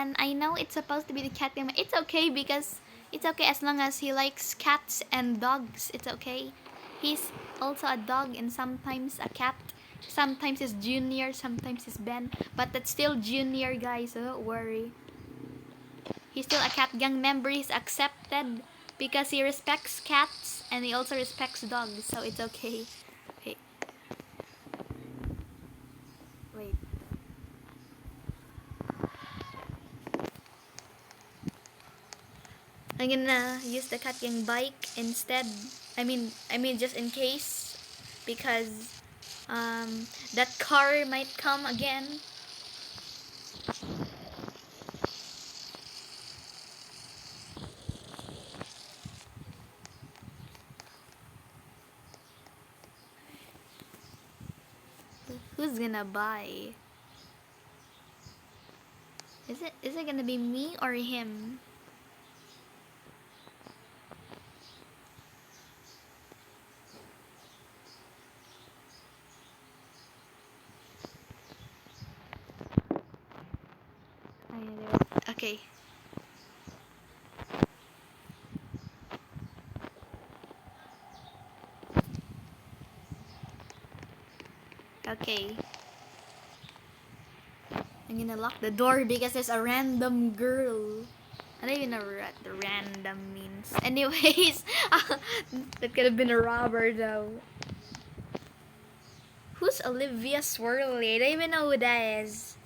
Ben. I know it's supposed to be the cat game. It's okay because it's okay as long as he likes cats and dogs. It's okay. He's also a dog and sometimes a cat. Sometimes it's Junior, sometimes it's Ben. But that's still Junior, guys, so don't worry. He's still a cat gang member. He's accepted because he respects cats and he also respects dogs, so it's okay. Wait. Wait. I'm gonna use the cat gang bike instead. I mean just in case because that car might come again. Who's gonna buy? Is it gonna be me or him? Okay. Okay. I'm gonna lock the door because there's a random girl. I don't even know what the random means. Anyways, that could have been a robber though. Who's Olivia Swirly? I don't even know who that is.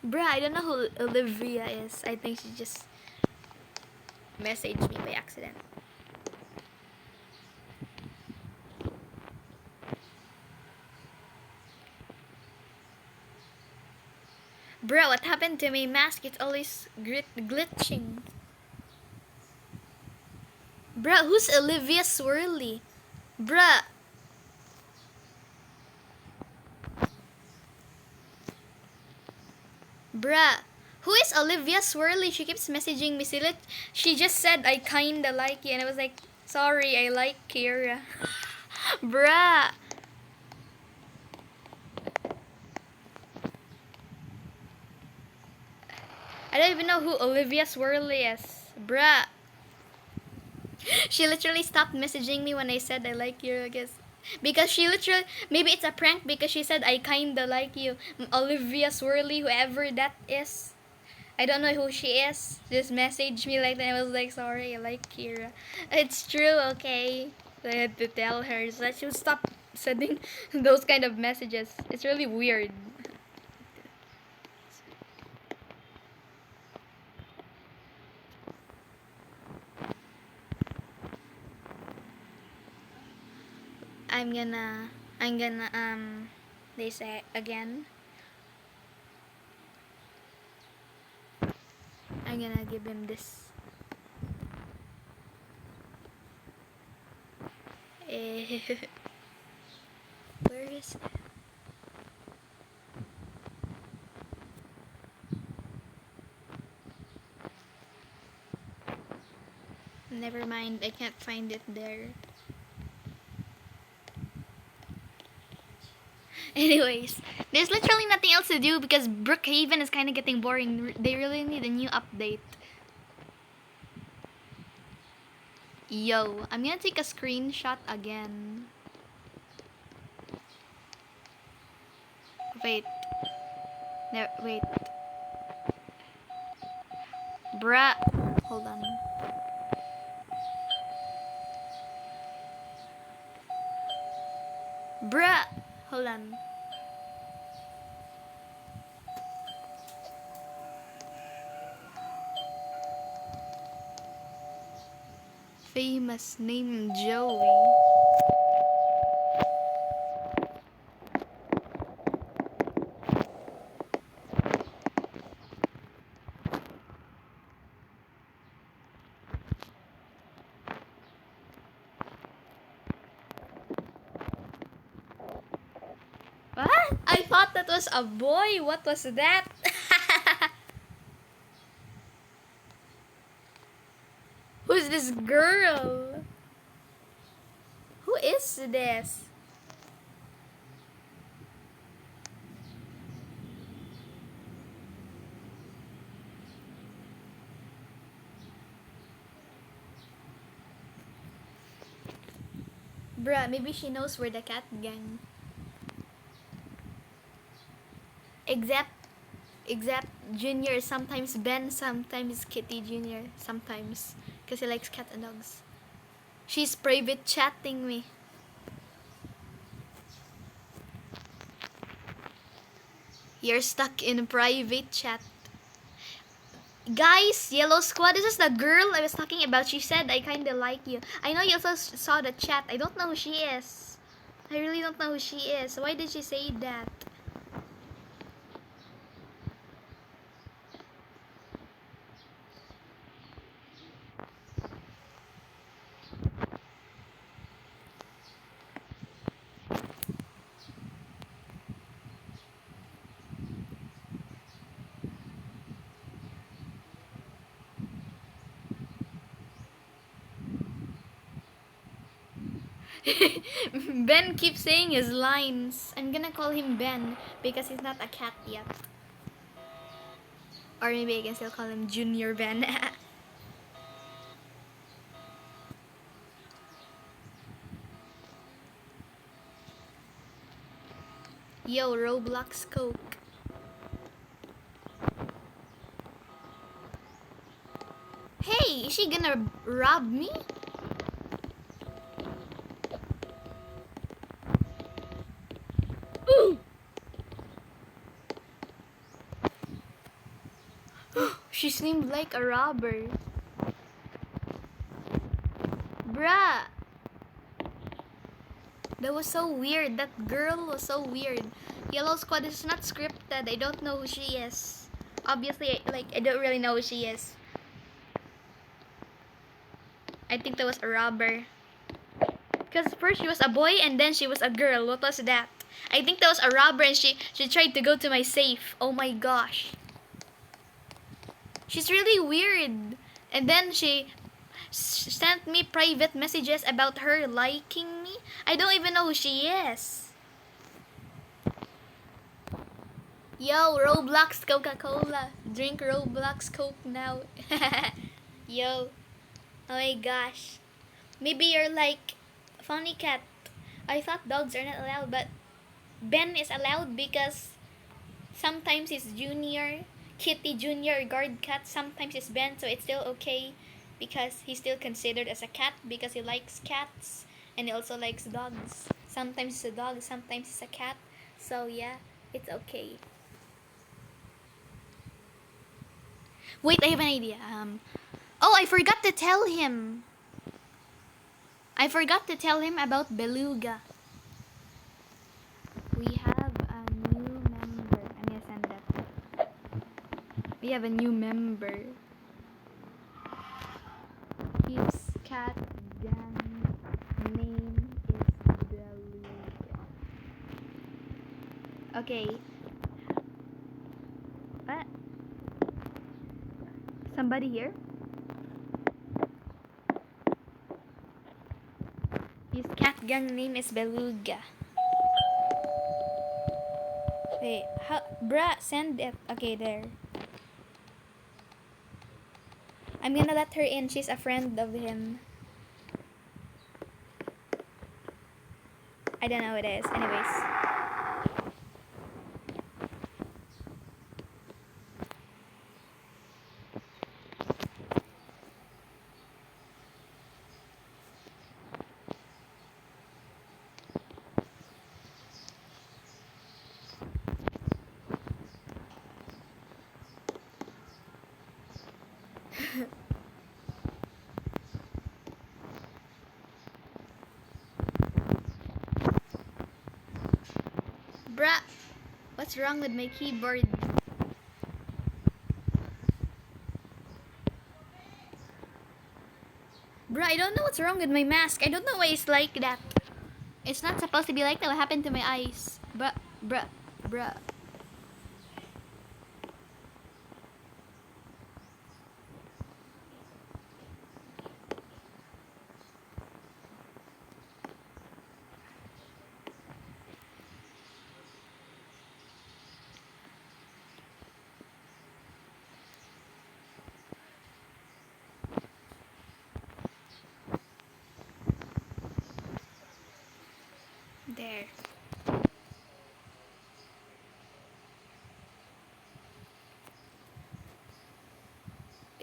Bruh, I don't know who Olivia is. I think she just messaged me by accident. Bruh, what happened to my mask? It's always glitching. Bruh, who's Olivia Swirly? Bruh. Bruh. Who is Olivia Swirly? She keeps messaging me. She just said I kinda like you, and I was like, sorry, I like Kira. Bruh. I don't even know who Olivia Swirly is. Bruh. She literally stopped messaging me when I said I like you, I guess. Because she literally, maybe it's a prank because she said I kinda like you. Olivia Swirly, whoever that is. I don't know who she is. Just messaged me like that. I was like, sorry, I like Kira. It's true, okay. So I had to tell her so that she would stop sending those kind of messages. It's really weird. I'm gonna they say again. I'm gonna give him this. Eh, where is it? Never mind, I can't find it there. Anyways, there's literally nothing else to do because Brookhaven is kind of getting boring. They really need a new update. Yo, I'm gonna take a screenshot again. Wait. No, wait. Bruh. Hold on. Bruh. Hold on. Famous name Joey. What? I thought that was a boy. What was that? Who's this girl? Who is this? Bruh, maybe she knows we're the cat gang. Except except Junior, sometimes Ben, sometimes Kitty Junior, sometimes. Because he likes cat and dogs. She's private chatting me. You're stuck in private chat. Guys, Yellow Squad, this is the girl I was talking about. She said, I kinda like you. I know you also saw the chat. I don't know who she is. I really don't know who she is. Why did she say that? Ben keeps saying his lines. I'm gonna call him Ben because he's not a cat yet. Or maybe I can still call him Junior Ben. Yo, Roblox Coke. Hey, is she gonna rob me? She seemed like a robber. Bruh. That was so weird. That girl was so weird. Yellow Squad is not scripted. I don't know who she is. Obviously, I don't really know who she is. I think that was a robber. Because first she was a boy and then she was a girl. What was that? I think that was a robber and she tried to go to my safe. Oh my gosh. She's really weird. And then she sent me private messages about her liking me. I don't even know who she is. Yo, Roblox Coca-Cola. Drink Roblox Coke now. Yo. Oh my gosh. Maybe you're like Funny Cat. I thought dogs are not allowed, but Ben is allowed because sometimes it's Junior, Kitty Junior, guard cat. Sometimes it's Ben, so it's still okay because he's still considered as a cat because he likes cats and he also likes dogs. Sometimes it's a dog, sometimes it's a cat. So yeah, it's okay. Wait, I have an idea. Oh, I forgot to tell him. I forgot to tell him about Beluga. We have a new member. I'm gonna send that. We have a new member. His cat gang name is Beluga. Okay. What? Somebody here? His cat gang name is Beluga. Wait, how? Bruh, send it. Okay, there. I'm gonna let her in. She's a friend of him. I don't know who it is. Anyways. Bruh, what's wrong with my keyboard? Bruh, I don't know what's wrong with my mask. I don't know why it's like that. It's not supposed to be like that. What happened to my eyes? Bruh.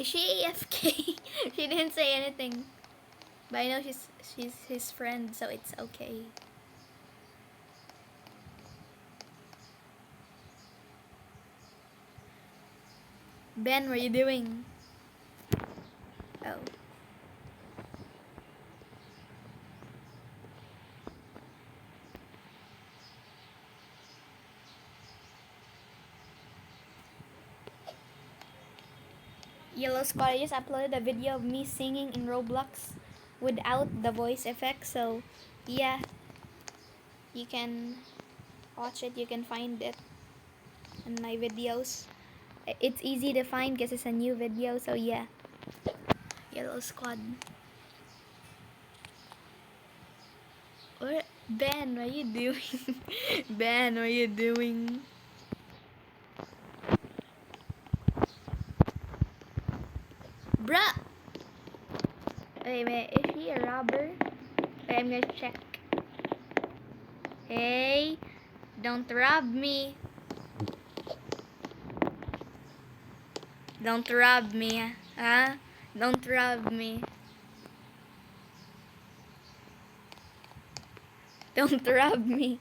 Is she AFK? She didn't say anything. But I know she's his friend, so it's okay. Ben, what are you doing? Oh. Yellow Squad, I just uploaded a video of me singing in Roblox without the voice effect, so yeah, you can watch it, you can find it in my videos. It's easy to find because it's a new video, so yeah. Yellow Squad. What? Ben, what are you doing? Ben, what are you doing? Bruh! Wait, is he a robber? Wait, I'm gonna check. Hey, don't rob me. Don't rob me, huh? Don't rob me. Don't rob me.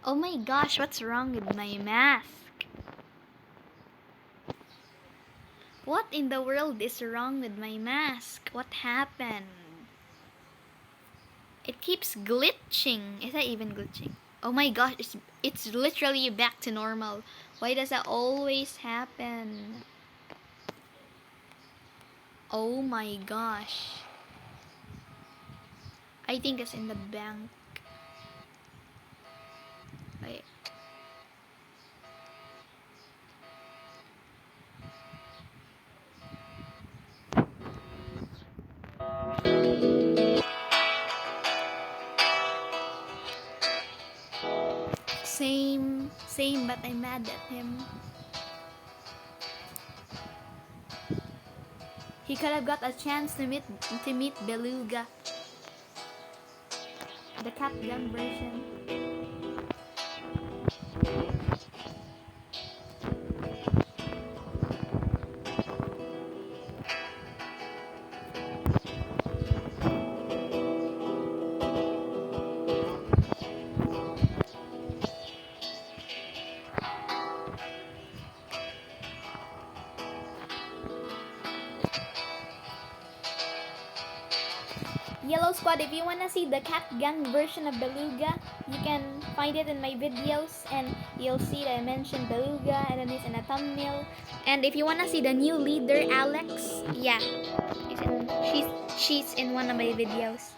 Oh my gosh, what's wrong with my mask? What in the world is wrong with my mask? What happened? It keeps glitching. Is that even glitching? Oh my gosh, it's literally back to normal. Why does that always happen? Oh my gosh. I think it's in the bank. Wait. Same, but I'm mad at him. He could have got a chance to meet Beluga. The cat gun version. Yellow Squad, if you wanna see the cat gang version of Beluga, you can find it in my videos, and you'll see that I mentioned Beluga, and then it's in a thumbnail. And if you wanna see the new leader, Alex, yeah, she's in one of my videos.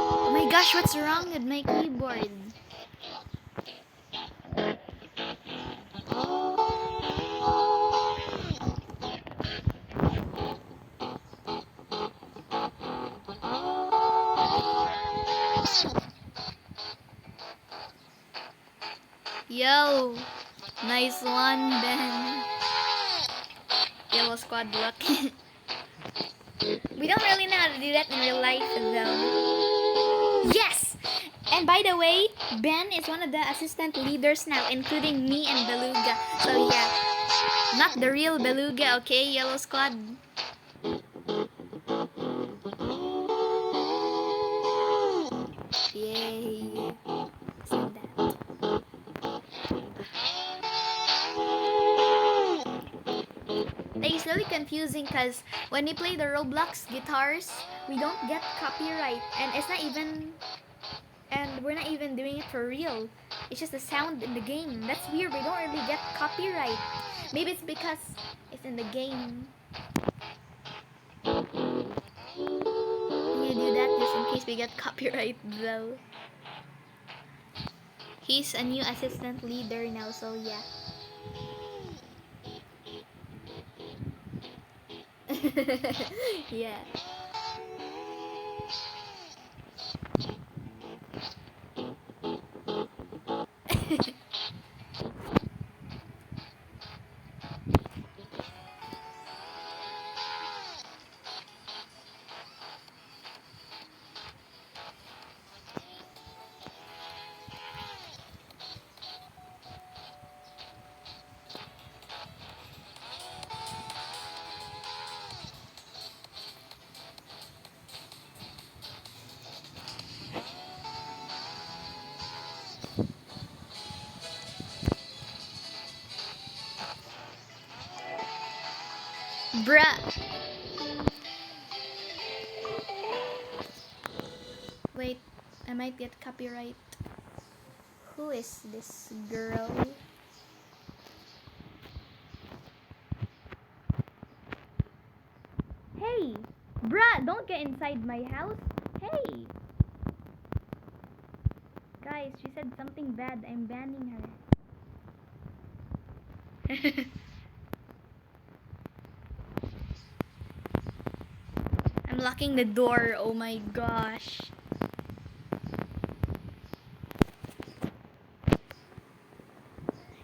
Oh my gosh, what's wrong with my keyboard? Yo, nice one, Ben. Yellow Squad luck. We don't really know how to do that in real life, though. Yes! And by the way, Ben is one of the assistant leaders now, including me and Beluga. So yeah, not the real Beluga, okay, Yellow Squad? Yay. Said that. Like, it's really confusing because when we play the Roblox guitars, we don't get copyright, and we're not even doing it for real. It's just the sound in the game. That's weird. We don't really get copyright. Maybe it's because it's in the game. You do that just in case we get copyright though. He's a new assistant leader now, so yeah. Yeah. Bruh. Wait, I might get copyright. Who is this girl? Hey! Bruh, don't get inside my house. Hey! Guys, she said something bad. I'm banning her. I'm locking the door. Oh my gosh.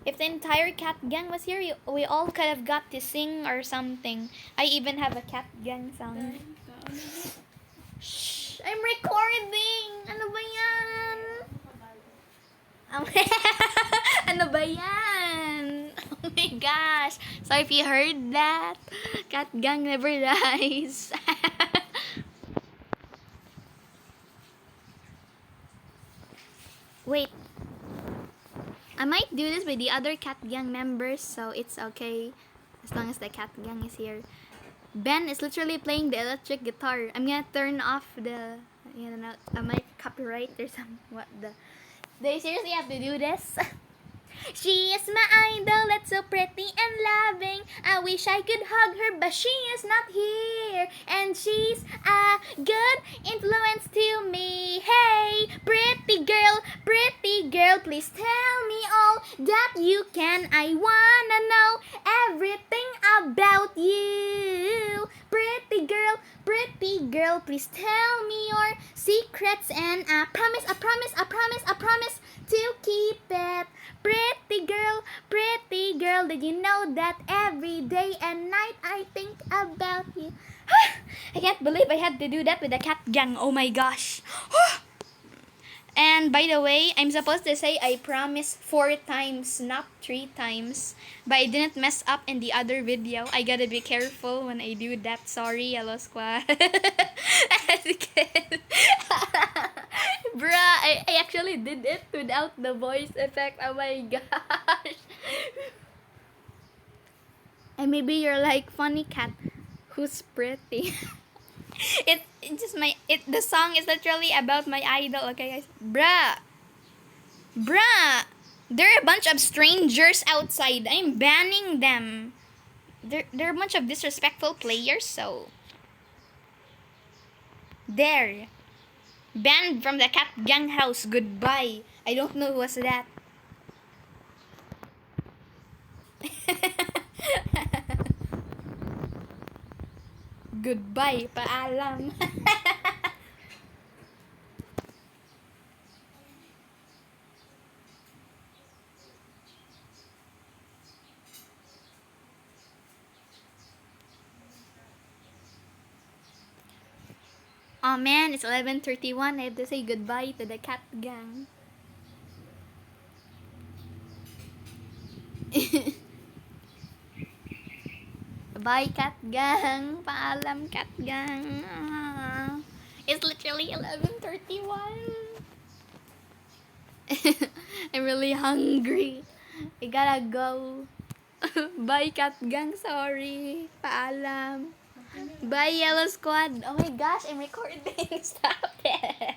If the entire cat gang was here, we all could have got to sing or something. I even have a cat gang song. Shh! I'm recording! Ano ba yan? Ano ba yan? Oh my gosh. Sorry if you heard that. Cat gang never dies. Wait. I might do this with the other cat gang members, so it's okay as long as the cat gang is here. Ben is literally playing the electric guitar. I'm gonna turn off the, I might copyright or some, what the. They seriously have to do this? She is my idol, that's so pretty and loving. I wish I could hug her, but she is not here. And she's a good influence to me. Hey, pretty girl, please tell me all that you can. I wanna know everything about you. Pretty girl, please tell me your secrets. And I promise to keep it. Pretty girl, did you know that every day and night I think about you? I can't believe I had to do that with the cat gang. Oh my gosh. And by the way, I'm supposed to say I promise 4 times, not 3 times. But I didn't mess up in the other video. I gotta be careful when I do that. Sorry, Yellow Squad. Bruh, I actually did it without the voice effect. Oh my gosh. And maybe you're like, funny cat, who's pretty? The song is literally about my idol, okay guys? Bruh, there are a bunch of strangers outside. I'm banning them. They're a bunch of disrespectful players, so there. Banned from the cat gang house. Goodbye. I don't know who was that. Goodbye. Paalam. Oh man, it's 11:31. I have to say goodbye to the cat gang. Bye, cat gang. Paalam, cat gang. It's literally 11:31. I'm really hungry. I gotta go. Bye, cat gang. Sorry. Paalam. Bye, Yellow Squad. Oh my gosh, I'm recording. Stop it.